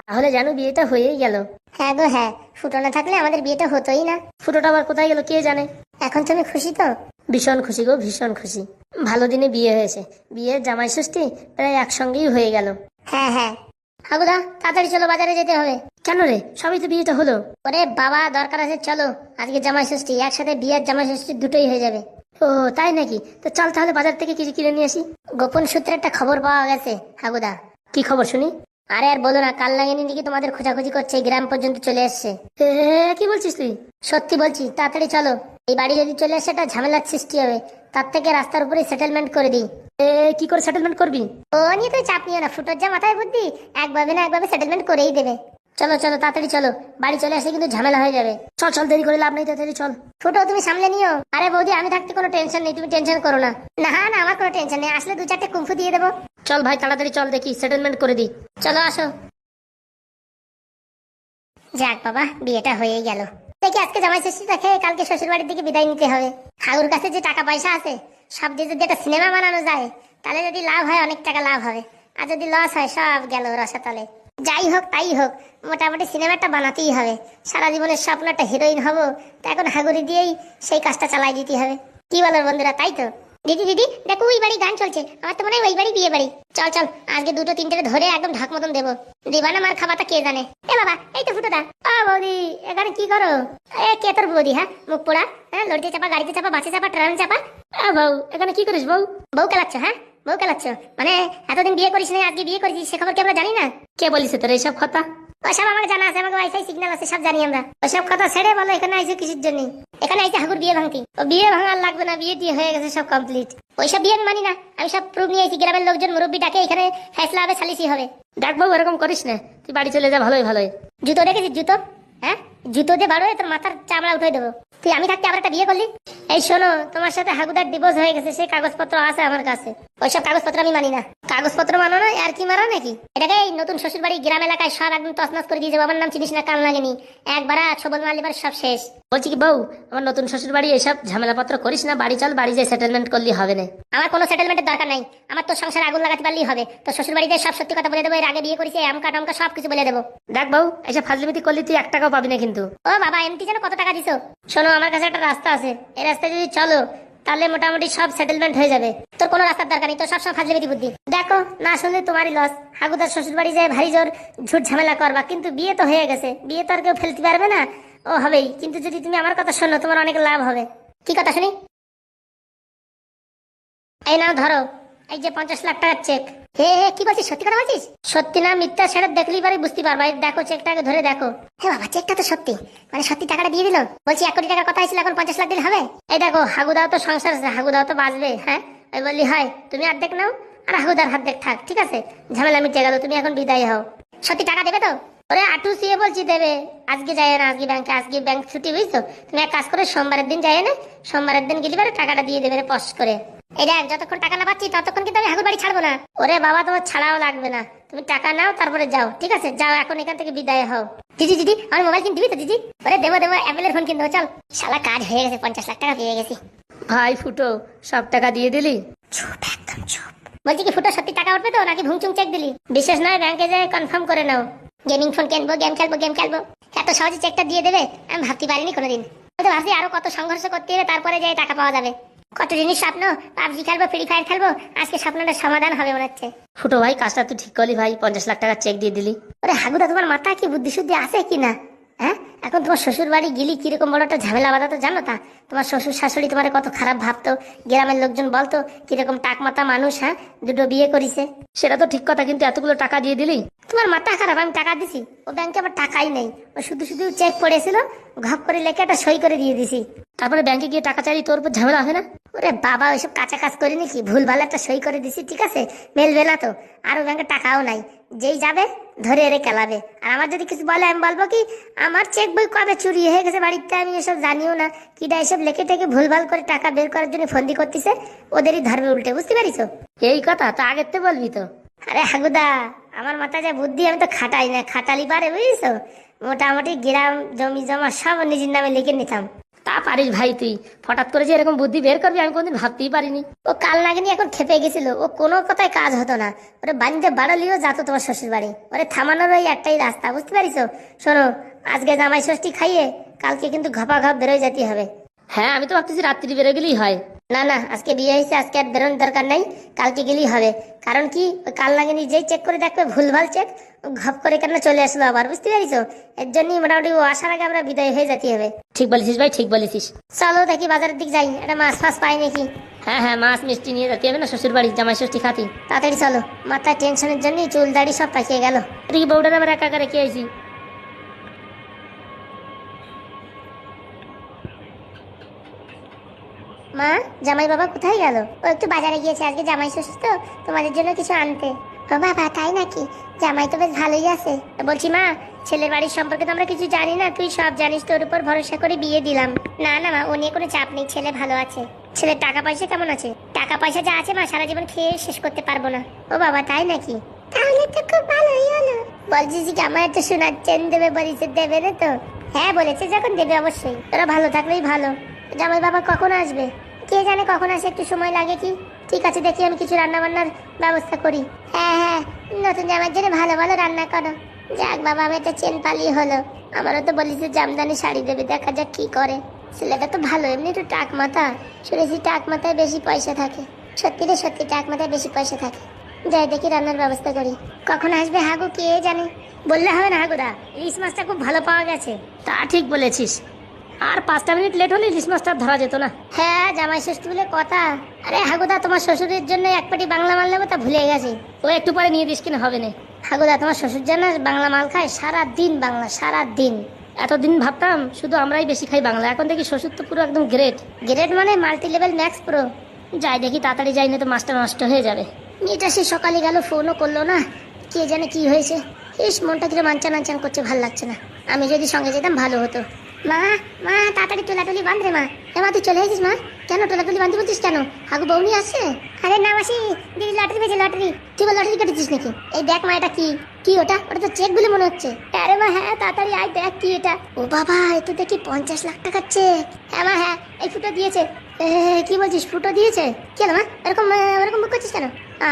তাহলে জানো বিয়েটা হয়েই গেল। হ্যাঁ গো হ্যাঁ, ফুটো না থাকলে আমাদের বিয়েটা হতোই না। ফুটোটা আবার কোথায় গেল কে জানে। এখন তুমি খুশি তো? ভীষণ খুশি গো, ভীষণ খুশি। ভালো দিনে বিয়ে হয়েছে, বিয়ের জামাই ষষ্ঠী প্রায় একসঙ্গেই হয়ে গেল। হ্যাঁ হ্যাঁ। হাগুদা তাড়াতাড়ি চলো, বাজারে যেতে হবে। কেন রে, সবই তো বিয়েটা হলো। ওরে বাবা দরকার আছে, চলো। আজকে জামাই ষষ্ঠী, একসাথে বিয়ের জামাই ষষ্ঠী দুটোই হয়ে যাবে। ও তাই নাকি? তো চল তাহলে বাজার থেকে কিছু কিনে নিয়ে আসি। গোপন সূত্রে একটা খবর পাওয়া গেছে হাগুদা। কি খবর শুনি? আরে আর বলো না, কাল লাগেনি নাকি তোমাদের খোঁজাখুঁজি করছে, গ্রাম পর্যন্ত চলে এসছে। কি বলছিস তুই? সত্যি বলছি, তাড়াতাড়ি চলো। এই বাড়ি যদি চলে আসে একটা ঝামেলার সৃষ্টি হবে, তার থেকে রাস্তার উপরে সেটেলমেন্ট করে দিই। কি করে সেটেলমেন্ট করবি? ও নিয়ে তুই চাপ নিও না, ফুটোর যা মাথায় বুদ্ধি, একভাবে না একভাবে সেটেলমেন্ট করেই দেবে। চলো চলো তাড়াতাড়ি চলো, বাড়ি চলে আসলে কিন্তু ঝামেলা হয়ে যাবে। চল চল, দেরি করে লাভ নেই, তাড়াতাড়ি চল। ফুটো তুমি সামলে নিও। আরে বৌদি আমি থাকতে কোনো টেনশন নেই, তুমি টেনশন করো না। না না, আমার কোনো টেনশন নেই, আসলে 2-4টে কুম্ফু দিয়ে দেবো। চল ভাই তাড়াতাড়ি চল, দেখি সেটেলমেন্ট করে দিই। চলো আসো। যাক বাবা, বিয়েটা হয়ে গেল। দেখি আজকে জামাই ষষ্ঠীটা খেয়ে কালকে শ্বশুর বাড়ির দিকে বিদায় নিতে হবে। হাগুর কাছে যে টাকা পয়সা আছে, সব দিয়ে যদি একটা সিনেমা বানানো যায়, তাহলে যদি লাভ হয় অনেক টাকা লাভ হবে, আর যদি লস হয় সব গেল রসাতলে। যাই হোক তাই হোক, মোটামুটি সিনেমাটা বানাতেই হবে। সারা জীবনের স্বপ্ন একটা হিরোইন হবো, তা এখন হাগুরি দিয়েই সেই কাজটা চালাই দিতে হবে। কি বলো বন্ধুরা, তাই তো? দিদি দিদি দেখো ওই বাড়ি গান চলছে, আমার তো মনে হয় ওই বাড়ি বিয়ে বাড়ি। চল চল, আজকে 2-3টে ধরে একদম ঢাক মতন দেবো। দিবানা মার খাবারটা কে জানে। এ বাবা এই তো ফুটোদা। ও বৌদি, এখানে কি করো? এ কে তোর বৌদি? হ্যাঁ মুখ পোড়া, হ্যাঁ লড়িতে চাপা, গাড়িতে চাপা, বাসে চাপা, ট্রেনে চাপা। বউ এখানে কি করিস বউ? বউ কেলাচ্ছ? হ্যাঁ বউ কেলাচ্ছ মানে? এতদিন বিয়ে করিস না, আজকে বিয়ে করেছিস, সে খবর কি আমরা জানি না? কে বলিস তোর এইসব কথা? ওসব আমাকে জানা আছে, আমাকে ওয়াইফাই সিগন্যাল আছে, সব জানি আমরা। ওসব কথা ছেড়ে বলো, এখানে আইছো কিসের জন্য? এখানে আইছে হাগুর বিয়ে ভাঙতি। ও বিয়ে ভাঙার লাগবে না, বিয়ে দিয়ে হয়ে গেছে, সব কমপ্লিট। ওইসব বিয়ে আমি মানি না, আমি সব প্রুফ নিয়ে আইছি। গ্রামের লোকজন মুরব্বী ডাকে, এখানে ফেসলা হবে, সালিসি হবে। দেখ বউ এরকম করিস না, তুই বাড়ি চলে যা, ভালোই ভালোই। জুতো দেখেছিস জুতো? হ্যাঁ জুতো দিয়ে বাড়ো, তোর মাথার চামড়া উঠে দেবো। তুই আমি থাকতে আবার একটা বিয়ে করলি? এই শোনো, তোমার সাথে হাগুদার ডিভোর্স হয়ে গেছে, সেই কাগজপত্র আছে আমার কাছে। ওইসব কাগজপত্র আমি মানি না। কাগজপত্র মানো না আর কি মারা নাকি? এটাকে এই নতুন শ্বশুর বাড়ি গ্রাম এলাকায় সব একদম তছনছ করে দিয়ে যাবো। আমার নাম চিনিস না, কাল লাগেনি। একবার ছবল মারলে এবার সব শেষ। বলছি কি বউ, আমার নতুন শ্বশুর বাড়ি এসব ঝামেলাপত্র করিস না, বাড়ি চল, বাড়ি যাই সেটেলমেন্ট করলি হবে না। আমার কোনো সেটেলমেন্টের দরকার নাই, আমার তো সংসারে আগুন লাগাতে পারলেই হবে। তো শ্বশুর বাড়িতে সব সত্যি কথা বলে দেবো, এর আগে বিয়ে করেছি, আমকা টমকা সব কিছু বলে দেবো। দেখ বউ, এসব ফাজলিমিতি করলি তুই 1 টাকাও পাবি না কিন্তু। ও বাবা, এমনি যেন কত টাকা দিছো? শোনো, আমার কাছে একটা রাস্তা আছে, এই রাস্তায় যদি চলো তাহলে মোটামুটি সব সেটেলমেন্ট হয়ে যাবে। তোর কোনো রাস্তার দরকার নেই, তোর সবসময় ফাজলিমিতি বুদ্ধি। দেখো না শুনলে তোমারই লস। হাগুদার শ্বশুর বাড়ি যায় ভারী জোর ঝুট ঝামেলা করবা, কিন্তু বিয়ে তো হয়ে গেছে, বিয়ে তো আর কেউ ফেলতে পারবে না। ও হবেই, কিন্তু যদি তুমি আমার কথা শোনো তোমার অনেক লাভ হবে। কি কথা শুনি? এই নাও ধরো, এই যে 50 লাখ টাকার চেক। হে হে, কি বলছিস? সত্যি কথা বলছিস? সত্যি না মিথ্যা সেটা দেখলেই পারে বুঝতে পারবা। এই দেখো চেকটাকে ধরে দেখো। হে বাবা, চেকটা তো সত্যি, মানে সত্যি টাকাটা দিয়ে দিল। বলছি 1 কোটি টাকার কথা হয়েছিল, এখন 50 লাখ দিলে হবে? এই দেখো, হাগুদাও তো সংসার আছে, হাগুদাও তো বাঁচবে। হ্যাঁ ওই বললি হয়, তুমি অর্ধেক নাও আর হাগুদার অর্ধেক থাক, ঠিক আছে? ঝামেলা মিটে গেল, তুমি এখন বিদায় হও। সত্যি টাকা দেবে তো? ওরে আটু সিয়ে বলছি দেবে। আজকে যাই না, আজকে ব্যাংকে, আজকে ব্যাংক ছুটি, বুঝছো? তুমি এক কাজ করে সোমবারের দিন যাই না, সোমবারের দিন গেলে পারে টাকাটা দিয়ে দেবে পস করে। এই দেখ, যতক্ষণ টাকা না পাচ্ছি ততক্ষণ কিন্তু আমি হাগুর বাড়ি ছাড়বো না। ওরে বাবা, তোমার ছাড়াও লাগবে না, তুমি টাকা নাও তারপরে যাও, ঠিক আছে? যাও এখন এখান থেকে বিদায় হও। দিদি দিদি আমার মোবাইল কিনে দিবি তো দিদি? ওরে দেবো দেবো, অ্যাপেলের ফোন কিনবো, চল। শালা কাজ হয়ে গেছে, 50 লাখ টাকা পেয়ে গেছি। ভাই ফুটো, সব টাকা দিয়ে দিলি? চুপ, একদম চুপ। বলছি কি ফুটো, সত্যি টাকা উঠবে তো নাকি ভুংচুং চেক দিলি? বিশেষ নয়, ব্যাংকে যাই কনফার্ম করে নাও। গেমিং ফোন কিনবো, গেম খেলবো, গেম খেলবো। এত সহজে চেকটা দিয়ে দেবে আমি ভাবতে পারিনি কোনোদিন। আমি তো ভাবছি আরো কত সংঘর্ষ করতে হবে, তারপরে যাই টাকা পাওয়া যাবে। কত জিনিস স্বপ্ন, পাবজি খেলবো, ফ্রি ফায়ার খেলবো, আজকে স্বপ্নটার সমাধান হবে মনে হচ্ছে। ফুটো ভাই, কাজটা তুই ঠিক করলি ভাই, 50 লাখ টাকার চেক দিয়ে দিলি। ওরে হাগুদা, তোমার মাথায় কি বুদ্ধি শুদ্ধি আছে কি না? হ্যাঁ এখন তোমার শ্বশুর বাড়ি গেলি কিরকম বড় একটা ঝামেলা বাধা তো জানো তা? তোমার শ্বশুর শাশুড়ি তোমার কত খারাপ ভাবতো, গ্রামের লোকজন বলতো কিরকম টাকমাতা মানুষ, হ্যাঁ 2টো বিয়ে করিছে। সেটা তো ঠিক কথা, কিন্তু এতগুলো টাকা দিয়ে দিলি? তোমার মাথা খারাপ, আমি টাকা দিছি? ও ব্যাংকে আমার টাকাই নেই, ও শুধু শুধু চেক পড়েছিল, ঘপ করে লেখে একটা সই করে দিয়ে দিছি। তারপরে ব্যাংকে গিয়ে টাকা চাইলি, তোর উপর ঝামেলা হবে না? ওরে বাবা, ওইসব কাঁচা কাজ করিনি কি, ভুল ভালো একটা সই করে দিছি, ঠিক আছে? মেলবে না তো? আর ও ব্যাংকে টাকাও নাই, যেই যাবে ধরে এরে কেলাবে। আর আমার যদি কিছু বলে আমি বলবো কি, আমার চেক বই কবে চুরি হয়ে গেছে বাড়িতে, আমি এসব জানিও না। কিটা এসব লেখে টেকে ভুলভাল করে টাকা বের করার জন্য ফন্দি করতেছে, ওদেরই ধর্মে উল্টে, বুঝতে পারিস? এই কথা তো আগের তো বলবি তো। আরে হাগুদা, আমার মাথায় যা বুদ্ধি, আমি তো খাটাই না, খাটালি পারে বুঝিস? মোটামুটি গ্রাম জমি জমা সব নিজের নামে লিখে নিতাম। তা পারিস ভাই, তুই হঠাৎ করে যে এরকম বুদ্ধি বের করবি আমি কোনদিন ভাবতেই পারিনি। ও কাল নাগিনি এখন খেপে গেছিল, ও কোনো কথায় কাজ হতো না, ওরে বাড়িতে বাড়ালিও যেত তোমার শ্বশুর বাড়ি, ওরে থামানোর ওই একটাই রাস্তা, বুঝতে পারিস? শোনো, আজকে জামাই ষষ্ঠী খাইয়ে কালকে কিন্তু ঘপা ঘপ বেরোয় যেতে হবে। হ্যাঁ, আমি তো ভাবতেছি রাত্রি বেরো গেলেই হয়। না না, আজকে বিয়ে হয়েছে, আজকে আর বেরোনোর দরকার নাই, কালকে গেলেই হবে। কারণ কি, ওই কাল নাগিনি যেই চেক করে দেখবে ভুলভাল চেক, ও ঘপ করে কেন চলে আসলো আবার, বুঝতে পারিস? এর জন্যই মোটামুটি ও আসার আগে আমরা বিদায় হয়ে যেতে হবে। ঠিক বলেছিস ভাই, ঠিক বলেছিস। চলো দেখি বাজারের দিক যাই, একটা মাছ ফাছ পাই নাকি। হ্যাঁ হ্যাঁ, মাছ মিষ্টি নিয়ে যেতে হবে না শ্বশুর বাড়ি জামাই ষষ্ঠী খাতি। তাড়াতাড়ি চলো, মাথায় টেনশনের জন্য চুল দাড়ি সব পাকিয়ে গেল। তুই কি বউটার আবার একা একা রেখে আইছি? মা, জামাই বাবা কোথায় গেল? ও একটু বাজারে গিয়েছে, আজকে জামাই ষষ্ঠী তো, তোমাদের জন্য কিছু আনতে। ও বাবা, তাই নাকি? জামাই তো বেশ ভালোই আছে। বলছি মা, ছেলের বাড়ির সম্পর্কে তো আমরা কিছু জানি না, তুই সব জানিস, তোর উপর ভরসা করে বিয়ে দিলাম। না না মা, ও নিয়ে কোনো চাপ নেই, ছেলে ভালো আছে। ছেলের টাকা পয়সা কেমন আছে? টাকা পয়সা যা আছে মা, সারা জীবন খেয়ে শেষ করতে পারবো না। ও বাবা, তাই নাকি? তাহলে তো খুব ভালোই হলো। বলছি যে আমার একটা সোনার চেন দেবে বলেছে, দেবে না তো? হ্যাঁ বলেছে, যখন দেবে অবশ্যই, তোরা ভালো থাকলেই ভালো। জামাই বাবা কখন আসবে? কে জানে কখন আসে, একটু সময় লাগে কি। ঠিক আছে, দেখি আমি কিছু রান্না বান্নার ব্যবস্থা করি। হ্যাঁ হ্যাঁ, নতুন জামাইয়ের জন্য ভালো ভালো রান্না করো। যাক বাবা, আমি একটা চেন পালিয়ে হলো। আমারও তো বলিস জামদানি শাড়ি দেবে, দেখা যাক কি করে। ছেলেটা তো ভালো, এমনি একটু টাক মাথা, শুনেছি টাক মাথায় বেশি পয়সা থাকে। সত্যি রে সত্যি, টাক মাথায় বেশি পয়সা থাকে। যাই দেখি রান্নার ব্যবস্থা করি। কখন আসবে হাগু কে জানে? বললে হবে না হাগুদা, ইলিশ মাছটা খুব ভালো পাওয়া গেছে। তা ঠিক বলেছিস, আর 5টা মিনিট লেট হলে ইলিশ মাছটা ধরা যেত না। হ্যাঁ, জামাই ষষ্ঠী বলে কথা। আরে হাগুদা, তোমার শ্বশুরের জন্য এক পাটি বাংলা মাল নেবো, তা ভুলে গেছি। ও একটু পরে নিয়ে দিস কিনা, হবে না। হাগুদা, তোমার শ্বশুর যেন বাংলা মাল খায় সারা দিন, বাংলা সারা দিন। এতদিন ভাবতাম শুধু আমরাই বেশি খাই বাংলা, এখন দেখি শ্বশুর তো পুরো একদম গ্রেট। গ্রেড মানে মাল্টি লেভেল ম্যাক্স প্রো। যাই দেখি, তাড়াতাড়ি যাই, না তো মাছটা নষ্ট হয়ে যাবে। মেয়েটা সে সকালে গেল, ফোনও করলো না, কে জানে কি হয়েছে। ইস, মনটা কিরম আনচান আনচান করছে, ভাল লাগছে না। আমি যদি সঙ্গে যেতাম ভালো হতো। মা, মা তাড়াতাড়ি টোলাটুলি বাঁধ রে মা। মা তুই চলে এসেছিস মা? কেন টোলাটুলি বাঁধতে বলছিস কেন? হাগু বৌনি আসছে? আরে না মাসি, দিদি লটারি পেয়েছে, লটারি। তুই বল লটারি কেটেছিস নাকি? এই দেখ মা, এটা কি? কি ওটা? ওটা তো চেক বলে মনে হচ্ছে। আরে মা হ্যাঁ, তাড়াতাড়ি আয়, দেখ কি এটা। ও বাবা, এ তো দেখি 50 লাখ টাকার চেক। হ্যাঁ মা হ্যাঁ, এই ফুটো দিয়েছে। কি বলছিস, ফুটো দিয়েছে? কি হলো মা, এরকম এরকম বুক করছিস কেন?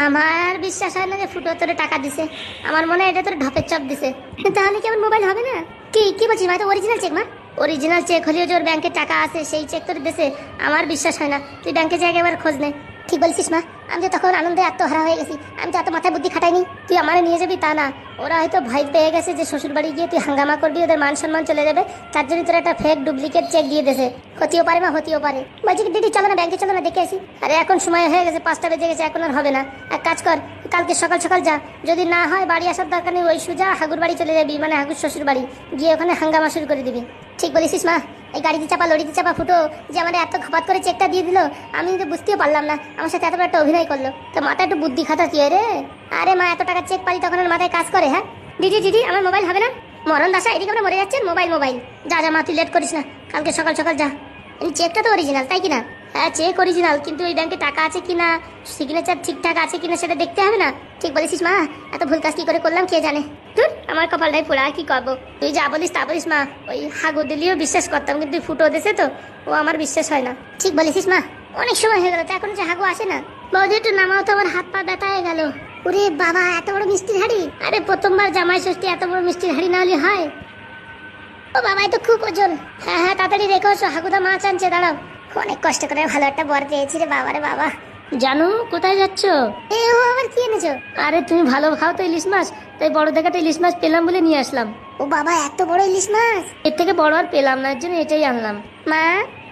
আমার বিশ্বাস হয় না যে ফুটো তোরে টাকা দিছে। আমার মনে হয় এটা তোর ঢপের চপ দিছে। তাহলে কি আমার মোবাইল হবে না? কি কি বলছিস মা, তো অরিজিনাল চেক মা। অরিজিনাল চেক হলেও যে ওর ব্যাংকে টাকা আছে, সেই চেক তোর দেশে আমার বিশ্বাস হয় না। তুই ব্যাংকে যাই একবার খোঁজ নে। ঠিক বলছিস মা, আমি তো তখন আনন্দে আত্মহারা হয়ে গেছি, আমি তো এত মাথায় বুদ্ধি খাটাইনি। তুই আমারে নিয়ে যাবি তা না, ওরা হয়তো ভয় পেয়ে গেছে যে শ্বশুর বাড়ি গিয়ে তুই হাঙ্গামা করবি, ওদের মান সম্মান চলে যাবে, তার জন্য তোর একটা ফেক ডুপ্লিকেট চেক দিয়ে দেছে। হতেও পারে মা, হতেও পারে। বলছি কি দিদি, চলো না ব্যাংকে, চলো না দেখে আসি। আরে এখন সময় হয়ে গেছে, 5টা বেজে গেছে, এখন আর হবে না। এক কাজ কর, কালকে সকাল সকাল যা, যদি না হয় বাড়ি আসার দরকার নেই, ওই সুজা হাগুর বাড়ি চলে যাবি, মানে হাগুর শ্বশুর বাড়ি গিয়ে ওখানে হাঙ্গামা শুরু করে দিবি। ঠিক বলেছিস মা, এই গাড়িতে চাপা লরিতে চাপা ফুটো যে আমার এত খপাত করে চেকটা দিয়ে দিল, আমি কিন্তু বুঝতেও পারলাম না, আমার সাথে এত বড় একটা অভিনয় করলো। তো মাথায় একটু বুদ্ধি খাতা কি রে? আরে মা, এত টাকার চেক পালি তখন আর মাথায় কাজ করে? হ্যাঁ দিদি, দিদি আমার মোবাইল হবে না? মরণ দাসা, এদিকে আমরা মরে যাচ্ছেন, মোবাইল মোবাইল। যা যা মা, তুই লেট করিস না, কালকে সকাল সকাল যা। এই চেকটা তো অরিজিনাল, তাই কিনা? হ্যাঁ চেক অরিজিনাল, কিন্তু ওই ব্যাংকে টাকা আছে কিনা, সিগনেচার ঠিকঠাক আছে কিনা সেটা দেখতে হবে না? ঠিক বলেছিস মা, এত ভুল কাজ কি করে করলাম কে জানে। ধুর, আমার কপালটাই পোড়া, আর কি করবো। তুই যা বলিস তা বলিস মা, ওই হাগু দিলেও বিশ্বাস করতাম, কিন্তু তুই ফুটো দেছে তো, ও আমার বিশ্বাস হয় না। ঠিক বলেছিস মা, অনেক সময় হয়ে গেল তো এখনো যে হাগু আসে না। বৌদি একটু নামাও তো, আমার হাত পা ব্যথা হয়ে গেল। ওরে বাবা, এত বড় মিষ্টির হাড়ি! আরে প্রথমবার জামাই ষষ্ঠী, এত বড় মিষ্টির হাড়ি না হলে হয়? ও বাবা, এ তো খুব ওজন। হ্যাঁ হ্যাঁ, তাড়াতাড়ি রেখো, হাগুদা মাছ আনছে, দাঁড়াও। অনেক কষ্ট করে ভালো একটা বর পেয়েছি রে বাবা রে বাবা। জানু, কোথায় যাচ্ছ? এ ও আবার কি এনেছো? আরে তুমি ভালো খাও তো ইলিশ মাছ, তাই বড় দেখাটা ইলিশ মাছ পেলাম বলে নিয়ে আসলাম। ও বাবা, এত বড় ইলিশ মাছ! এর থেকে বড় আর পেলাম না, এর জন্য এটাই আনলাম। মা,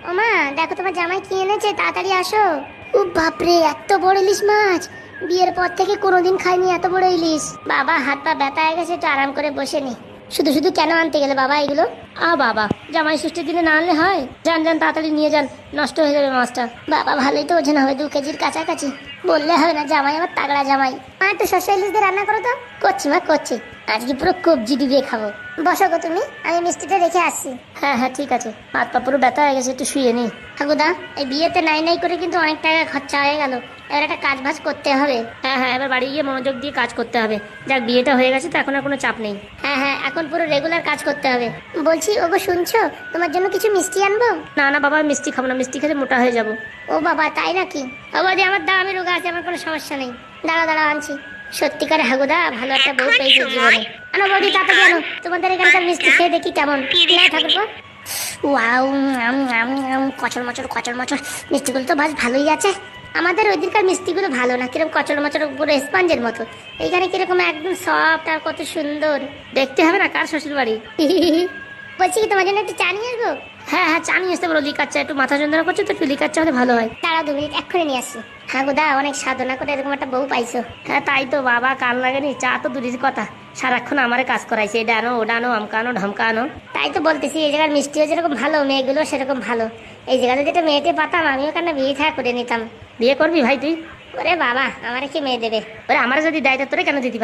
ও মা, দেখো তোমার জামাই কি এনেছে, তাড়াতাড়ি আসো। ও বাপরে, এত বড় ইলিশ মাছ! বিয়ের পর থেকে কোনোদিন খাইনি এত বড় ইলিশ। বাবা, হাত পা ব্যথা হয়ে গেছে, একটু আরাম করে বসে নি। শুধু শুধু কেন আনতে গেলে বাবা এগুলো? বাবা, জামাই ষষ্ঠীর দিনে না আনলে হয়? যান যান, তাড়াতাড়ি নিয়ে যান, নষ্ট হয়ে যাবে মাছটা। বাবা, ভালোই তো ওজন হবে, 2 কেজির কাছাকাছি। বললে হবে না, জামাই আমার তাগড়া জামাই। মা, একটু শস্য ইলিশ দিয়ে রান্না করো তো। করছি মা, করছি। আজকে পুরো কবজি ডুবিয়ে খাবো। বসো গো তুমি, আমি মিষ্টিটা রেখে আসছি। হ্যাঁ হ্যাঁ ঠিক আছে, হাত পা পুরো ব্যথা হয়ে গেছে, একটু শুয়ে নি। ঠাকুরদা, এই বিয়েতে নাই নাই করে কিন্তু অনেক টাকা খরচা হয়ে গেল। এবার একটা কাজ বাজ করতে হবে। হ্যাঁ হ্যাঁ, এবার বাড়ি গিয়ে মনোযোগ দিয়ে কাজ করতে হবে। যাক, বিয়েটা হয়ে গেছে তো এখন আর কোনো চাপ নেই। হ্যাঁ হ্যাঁ, এখন পুরো রেগুলার কাজ করতে হবে। বলছি ওগো শুনছো, তোমার জন্য কিছু মিষ্টি আনবো? না না বাবা, আমি মিষ্টি খাবো না, মিষ্টি খেলে মোটা হয়ে যাবো। ও বাবা, তাই নাকি? ও বৌদি, আমার দাও, আমি রোগা আছি, আমার কোনো সমস্যা নেই। দাঁড়া দাঁড়া, আনছি। সত্যিকার হাগুদা, ভালো একটা বউ পেয়েছে জীবনে। আনো বৌদি, তাড়াতাড়ি আনো, তোমাদের এখানকার মিষ্টি খেয়ে দেখি কেমন। না ঠাকুরপো, ওয়াও, কচর মচর কচর মচর, মিষ্টিগুলো তো বেশ ভালোই আছে। আমাদের ওই দিনকার মিষ্টিগুলো ভালো না, কিরকম কচর মচর, পুরো স্পঞ্জের মতো। এইখানে কিরকম একদম সফট আর কত সুন্দর। দেখতে হবে না কার শ্বশুর বাড়ি। বলছি কি, তোমার জন্য একটু চা নিয়ে আসবো? হ্যাঁ হ্যাঁ, চা নিয়ে আসতে বলো, লিকার চা, একটু মাথা যন্ত্রণা করছে তো, একটু লিকার চা হলে ভালো হয়। দাঁড়াও 2 মিনিট, এক্ষুনি নিয়ে আসছি। হাগুদা, অনেক সাধনা করে এরকম একটা বউ পাইছো। হ্যাঁ তাই তো বাবা, কাল লাগেনি, চা তো দূরের কথা, সারাক্ষণ আমারে কাজ করাইছে, এটা আনো ওটা আনো, আমকা আনো ঢমকা আনো। তাই তো বলতেছি, এই জায়গার মিষ্টিও যেরকম ভালো, মেয়েগুলো সেরকম ভালো। এই জায়গাতে যেটা মেয়েতে পাতাম, আমিও কেন বিয়ে থা করে নিতাম। বিয়ে করবি ভাই তুই? ওরে বাবা, আমারে কি মেয়ে দেবে? ওরে আমার যদি দেয় তা তোরে কেন দিতে